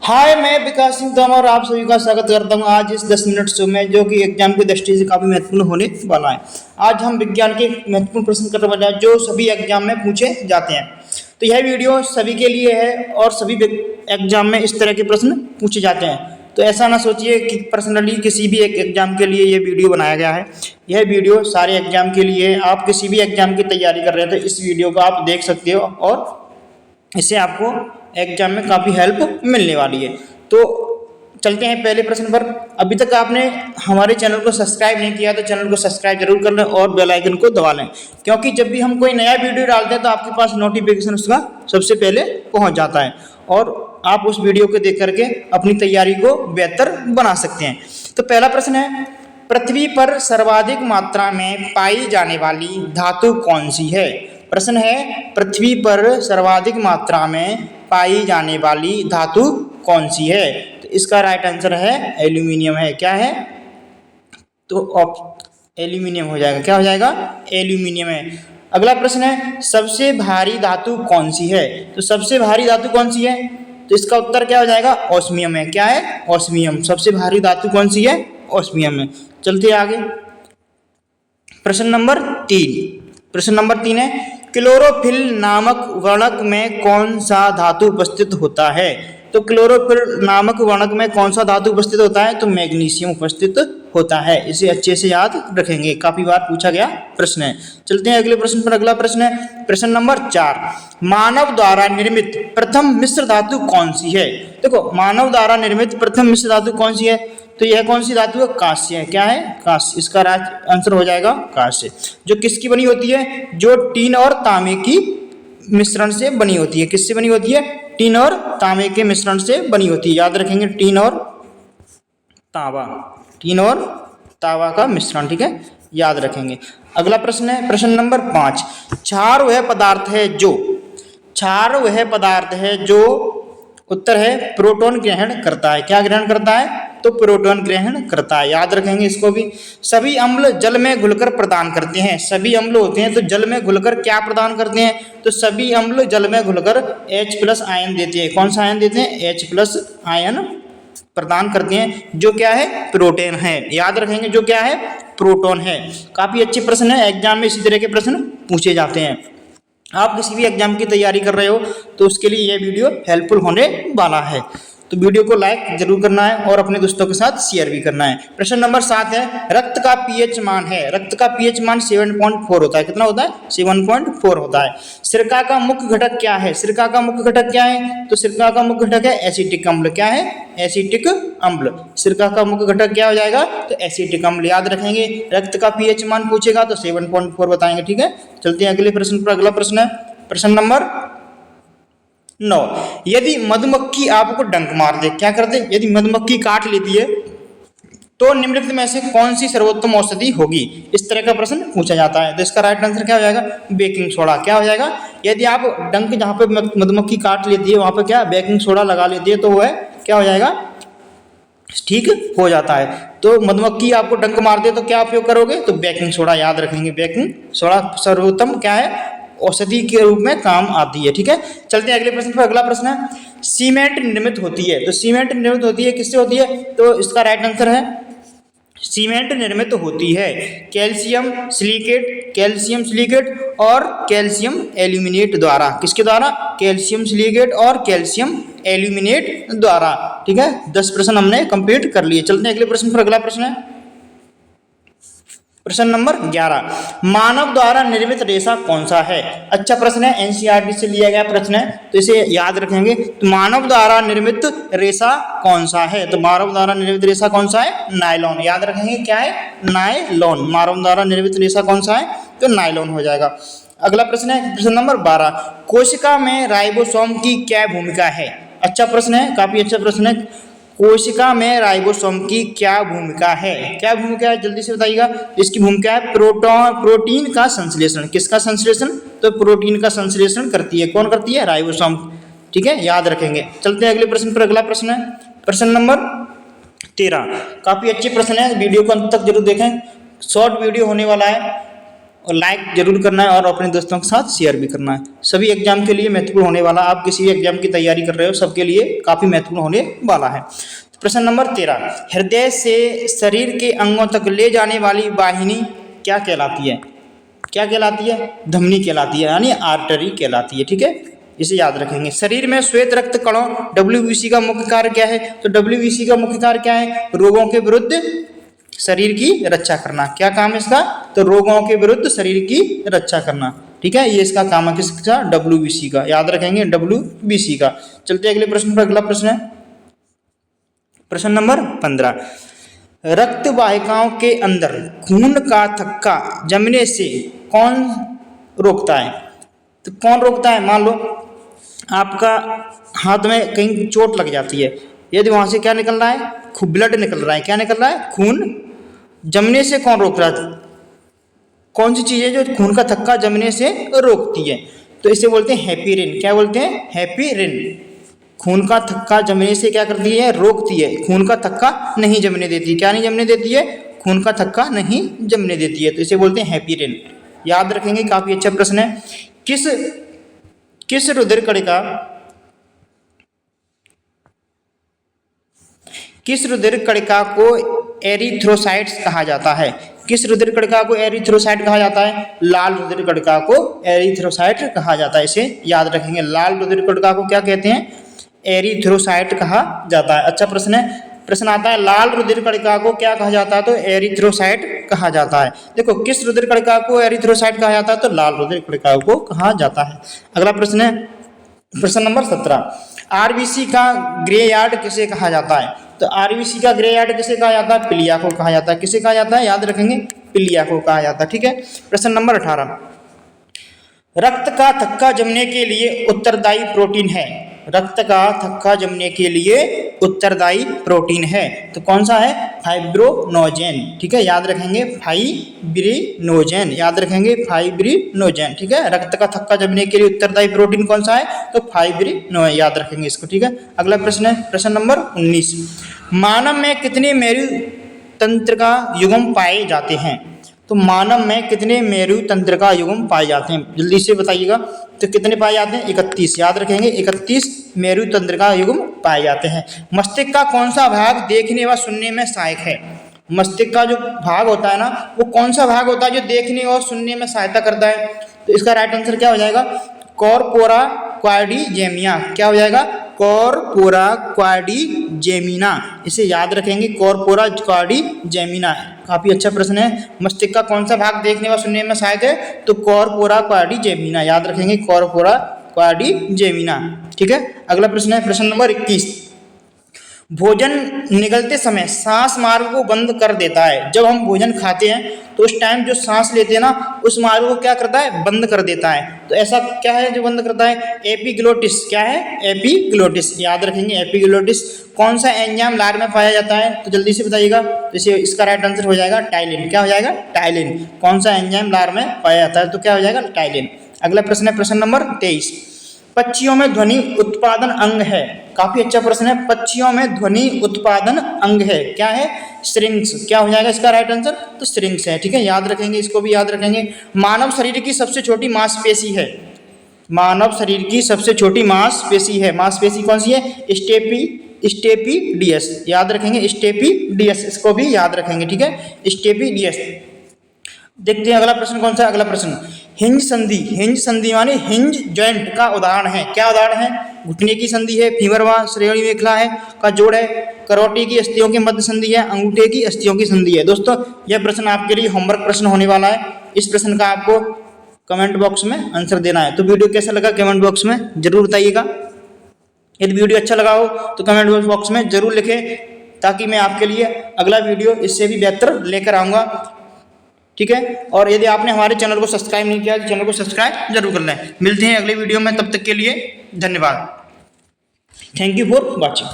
हाय, मैं विकास सिंह तोमर और आप सभी का स्वागत करता हूं आज इस 10 मिनट शो में, जो कि एग्जाम की दृष्टि से काफ़ी महत्वपूर्ण होने वाला है। आज हम विज्ञान के महत्वपूर्ण प्रश्न करने वाले हैं जो सभी एग्जाम में पूछे जाते हैं। तो यह वीडियो सभी के लिए है और सभी एग्जाम में इस तरह के प्रश्न पूछे जाते हैं। तो ऐसा ना सोचिए कि पर्सनली किसी भी एक एग्जाम के लिए ये वीडियो बनाया गया है। यह वीडियो सारे एग्जाम के लिए, आप किसी भी एग्जाम की तैयारी कर रहे हैं तो इस वीडियो को आप देख सकते हो और इससे आपको एग्जाम में काफ़ी हेल्प मिलने वाली है। तो चलते हैं पहले प्रश्न पर। अभी तक आपने हमारे चैनल को सब्सक्राइब नहीं किया तो चैनल को सब्सक्राइब जरूर कर लें और बेल आइकन को दबा लें, क्योंकि जब भी हम कोई नया वीडियो डालते हैं तो आपके पास नोटिफिकेशन उसका सबसे पहले पहुंच जाता है और आप उस वीडियो को देख करके अपनी तैयारी को बेहतर बना सकते हैं। तो पहला प्रश्न है, पृथ्वी पर सर्वाधिक मात्रा में पाई जाने वाली धातु कौन सी है? प्रश्न है, पृथ्वी पर सर्वाधिक मात्रा में पाई जाने वाली धातु कौन सी है? तो इसका राइट आंसर है एल्यूमिनियम है। क्या है? तो एल्यूमिनियम हो जाएगा। क्या हो जाएगा? एल्यूमिनियम है। अगला प्रश्न है, सबसे भारी धातु कौन सी है? तो सबसे भारी धातु कौन सी है? तो इसका उत्तर क्या हो जाएगा? ऑस्मियम है। क्या है? ऑस्मियम। सबसे भारी धातु कौन सी है? ऑस्मियम है। चलते आगे। प्रश्न नंबर 3। प्रश्न नंबर 3 है, क्लोरोफिल नामक वर्णक में कौन सा धातु उपस्थित होता है? तो क्लोरोफिल नामक वर्णक में कौन सा धातु उपस्थित होता है? तो मैग्नीशियम उपस्थित होता है। इसे अच्छे से याद रखेंगे, काफी बार पूछा गया प्रश्न है। चलते हैं अगले प्रश्न पर। अगला प्रश्न है, प्रश्न नंबर 4, मानव द्वारा निर्मित प्रथम मिश्र धातु कौन सी है? देखो, मानव द्वारा निर्मित प्रथम मिश्र धातु कौन सी है? तो यह कौन सी धातु है? कांस्य है। क्या है? कांस्य। इसका राइट आंसर हो जाएगा कांस्य। जो किसकी बनी होती है? जो टीन और तांबे की मिश्रण से बनी होती है। किससे बनी होती है? टीन और तांबे के मिश्रण से बनी होती है। याद रखेंगे, टीन और तांबा, टीन और तांबा का मिश्रण। ठीक है, याद रखेंगे। अगला प्रश्न है, प्रश्न नंबर 5, क्षार वह पदार्थ है जो, क्षार वह पदार्थ है जो, उत्तर है प्रोटॉन ग्रहण करता है। क्या ग्रहण करता है? तो प्रोटॉन ग्रहण करता है। याद रखेंगे इसको भी। सभी अम्ल जल में घुलकर प्रदान करते हैं। सभी अम्ल होते हैं तो जल में घुलकर क्या प्रदान करते हैं? तो सभी अम्ल जल में घुलकर H+ आयन देते हैं। कौन सा आयन देते हैं? H+ आयन प्रदान करते हैं, जो क्या है? प्रोटॉन है। याद रखेंगे, जो क्या है? प्रोटॉन है। काफी अच्छे प्रश्न है, एग्जाम में इसी तरह के प्रश्न पूछे जाते हैं। आप किसी भी एग्जाम की तैयारी कर रहे हो तो उसके लिए यह वीडियो हेल्पफुल होने वाला है। तो वीडियो को लाइक जरूर करना है और अपने दोस्तों के साथ शेयर भी करना है। प्रश्न नंबर 7 है, रक्त का पीएच मान है। रक्त का पीएच मान 7.4 होता है। कितना होता है? 7.4 होता है। सिरका का मुख्य घटक क्या है? सिरका का मुख्य घटक क्या है? तो सिरका का मुख्य घटक है एसिटिक अम्ल। क्या है? एसिटिक अम्ल। सिरका का मुख्य घटक क्या हो जाएगा? तो एसिटिक अम्ल। याद रखेंगे, रक्त का पीएच मान पूछेगा तो 7.4 बताएंगे। ठीक है, चलते हैं अगले प्रश्न पर। अगला प्रश्न है, प्रश्न नंबर 9, यदि मधुमक्खी आपको डंक मार दे, क्या कर दे? यदि मधुमक्खी काट लेती है तो निम्नलिखित में से कौन सी सर्वोत्तम औषधि होगी? इस तरह का प्रश्न पूछा जाता है। तो इसका राइट आंसर क्या हो जाएगा? Baking soda. क्या हो जाएगा? यदि आप डंक जहाँ पे मधुमक्खी काट लेती है वहां पे क्या बेकिंग सोडा लगा लेती है तो वह क्या हो जाएगा? ठीक हो जाता है। तो मधुमक्खी आपको डंक मार दे तो क्या उपयोग करोगे? तो बेकिंग सोडा। याद रखेंगे, बेकिंग सोडा सर्वोत्तम क्या है? औषधि के रूप में काम आती है। ठीक है, चलते हैं अगले प्रश्न पर। अगला प्रश्न है, सीमेंट निर्मित होती है। तो सीमेंट निर्मित होती है किससे होती है? तो इसका राइट आंसर है, सीमेंट निर्मित होती है कैल्शियम सिलिकेट, कैल्शियम सिलिकेट और कैल्शियम एल्यूमिनेट द्वारा। किसके द्वारा? कैल्शियम सिलिकेट और कैल्शियम एल्यूमिनेट द्वारा। ठीक है, 10 प्रश्न हमने कंप्लीट कर लिए। चलते हैं अगले प्रश्न पर। अगला प्रश्न है, प्रश्न नंबर 11, मानव द्वारा निर्मित रेशा कौन सा है? अच्छा प्रश्न है, एनसीईआरटी से लिया गया प्रश्न है तो इसे याद रखेंगे। तो मानव द्वारा निर्मित रेशा कौन सा है? तो मानव द्वारा निर्मित रेशा कौन सा है? नायलॉन। याद रखेंगे, क्या है? नायलॉन। मानव द्वारा निर्मित रेशा कौन सा है? तो नायलॉन हो जाएगा। अगला प्रश्न है, प्रश्न नंबर 12, कोशिका में राइबोसोम की क्या भूमिका है? अच्छा प्रश्न है, काफी अच्छा प्रश्न है। कोशिका में राइबोसोम की क्या भूमिका है? क्या भूमिका है? जल्दी से बताइएगा। इसकी भूमिका है प्रोटीन का संश्लेषण। किसका संश्लेषण? तो प्रोटीन का संश्लेषण करती है। कौन करती है? राइबोसोम। ठीक है, याद रखेंगे। चलते हैं अगले प्रश्न पर। अगला प्रश्न है, प्रश्न नंबर 13, काफी अच्छे प्रश्न है, वीडियो को अंत तक जरूर देखें। शॉर्ट वीडियो होने वाला है और लाइक जरूर करना है और अपने दोस्तों के साथ शेयर भी करना है। सभी एग्जाम के लिए महत्वपूर्ण होने वाला, आप किसी भी एग्जाम की तैयारी कर रहे हो सबके लिए काफ़ी महत्वपूर्ण होने वाला है। प्रश्न नंबर 13, हृदय से शरीर के अंगों तक ले जाने वाली वाहिनी क्या कहलाती है? क्या कहलाती है? धमनी कहलाती है, यानी आर्टरी कहलाती है। ठीक है, इसे याद रखेंगे। शरीर में श्वेत रक्त कणों WBC का मुख्य कार्य क्या है? तो WBC का मुख्य कार्य क्या है? रोगों के विरुद्ध शरीर की रक्षा करना। क्या काम है इसका? तो रोगों के विरुद्ध शरीर की रक्षा करना। ठीक है, ये इसका काम है किसका? WBC का, याद रखेंगे WBC का। चलते अगले प्रश्न पर। अगला प्रश्न है प्रश्न नंबर 15, रक्त वाहिकाओं के अंदर खून का थक्का जमने से कौन रोकता है? तो कौन रोकता है? मान लो आपका हाथ में कहीं चोट लग जाती है, यदि वहां से क्या निकल रहा है? ब्लड निकल रहा है। क्या निकल रहा है? खून जमने से कौन रोक रहा है? कौन सी चीज है जो खून का थक्का जमने से रोकती है? तो इसे बोलते हैं हेपेरिन। क्या बोलते हैं? हेपेरिन। खून का थक्का जमने से क्या करती है? रोकती है। खून का थक्का नहीं जमने देती। क्या नहीं जमने देती है? खून का थक्का नहीं जमने देती है, तो इसे बोलते हैं हेपेरिन। याद रखेंगे, काफी अच्छा प्रश्न है। किस रुधिर कणिका को एरिथ्रोसाइट्स कहा जाता है? किस रुधिर कणिका को एरिथ्रोसाइट कहा जाता है? लाल रुधिर कणिका को एरिथ्रोसाइट कहा जाता है। इसे याद रखेंगे, लाल रुधिर कणिका को क्या कहते हैं? एरिथ्रोसाइट कहा जाता है। अच्छा प्रश्न है, प्रश्न आता है लाल रुधिर कणिका को क्या कहा जाता है? तो एरिथ्रोसाइट कहा जाता है। देखो, किस रुधिर कणिका को एरिथ्रोसाइट कहा जाता है? तो लाल रुधिर कणिका को कहा जाता है। अगला प्रश्न है प्रश्न नंबर 17, आरबीसी का ग्रे यार्ड किसे कहा जाता है? तो आरबीसी का ग्रे यार्ड किसे कहा जाता है? पिलिया को कहा जाता है। किसे कहा जाता है? याद रखेंगे, पिलिया को कहा जाता है। ठीक है, प्रश्न नंबर 18, रक्त का थक्का जमने के लिए उत्तरदायी प्रोटीन है। रक्त का थक्का जमने के लिए उत्तरदायी प्रोटीन है, तो कौन सा है? फाइब्रोनोजेन। ठीक है, याद रखेंगे फाइब्रिनोजेन। याद रखेंगे फाइब्रिनोजेन। ठीक है, रक्त का थक्का जमने के लिए उत्तरदायी प्रोटीन कौन सा है? तो फाइब्रिनोजेन। याद रखेंगे इसको। ठीक है, अगला प्रश्न है प्रश्न नंबर 19, मानव में कितने मेरु तंत्रिका युग्म पाए जाते हैं? तो मानव में कितने मेरु तंत्रिका युग्म पाए जाते हैं? जल्दी से बताइएगा। तो कितने पाए जाते हैं? 31। याद रखेंगे, 31 मेरु तंत्रिका युग्म पाए जाते हैं। मस्तिष्क का कौन सा भाग देखने व सुनने में सहायक है? मस्तिष्क का जो भाग होता है ना, वो कौन सा भाग होता है जो देखने और सुनने में सहायता करता है? तो इसका राइट आंसर क्या हो जाएगा? कॉर्पोरा क्वाड्रिजेमिया। क्या हो जाएगा? Corpora quadrigemina. इसे याद रखेंगे, कॉर्पोरा क्वाड्रिजेमिना। काफी अच्छा प्रश्न है। मस्तिष्क का कौन सा भाग देखने व सुनने में सहायक है? तो कॉर्पोरा क्वाड्रिजेमिना। याद रखेंगे, कॉर्पोरा क्वाड्रिजेमिना। ठीक है, अगला प्रश्न है प्रश्न नंबर 21, भोजन निगलते समय सांस मार्ग को बंद कर देता है। जब हम भोजन खाते हैं तो उस टाइम जो सांस लेते हैं ना, उस मार्ग को क्या करता है? बंद कर देता है। तो ऐसा क्या है जो बंद करता है? एपिग्लोटिस। क्या है? एपिग्लोटिस। याद रखेंगे, एपिग्लोटिस। कौन सा एंजाइम लार में पाया जाता है? तो जल्दी से बताइएगा। तो इसे इसका राइट आंसर हो जाएगा टाइलिन। क्या हो जाएगा? टाइलिन। कौन सा एंजाइम लार में पाया जाता है? तो क्या हो जाएगा? टाइलिन। अगला प्रश्न है प्रश्न नंबर 23, पक्षियों में ध्वनि उत्पादन अंग है। काफी अच्छा प्रश्न है। पक्षियों में ध्वनि उत्पादन अंग है, क्या है? श्रिंक्स। क्या हो जाएगा इसका राइट आंसर? तो श्रिंक्स है। ठीक है, याद रखेंगे, इसको भी याद रखेंगे। मानव शरीर की सबसे छोटी मांसपेशी है। मानव शरीर की सबसे छोटी मांसपेशी है। मांसपेशी कौन सी है? स्टेपिडियस। याद रखेंगे, स्टेपिडियस। इसको भी याद रखेंगे। ठीक है, स्टेपिडियस। देखते हैं अगला प्रश्न कौन सा? अगला प्रश्न, हिंज संधि। हिंज संधि माने हिंज जॉइंट का उदाहरण है। क्या उदाहरण है? घुटने की संधि है, फीमर व श्रोणि मेखला है का जोड़ है, करोटी की अस्थियों की मध्य संधि है, अंगूठे की अस्थियों की संधि है। दोस्तों, यह प्रश्न आपके लिए होमवर्क प्रश्न होने वाला है। इस प्रश्न का आपको कमेंट बॉक्स में आंसर देना है। तो वीडियो कैसा लगा कमेंट बॉक्स में जरूर बताइएगा। यदि वीडियो अच्छा लगा हो तो कमेंट बॉक्स में जरूर लिखें, ताकि मैं आपके लिए अगला वीडियो इससे भी बेहतर लेकर आऊँगा। ठीक है, और यदि आपने हमारे चैनल को सब्सक्राइब नहीं किया तो चैनल को सब्सक्राइब जरूर कर लें। मिलते हैं अगले वीडियो में, तब तक के लिए धन्यवाद। Thank you for watching.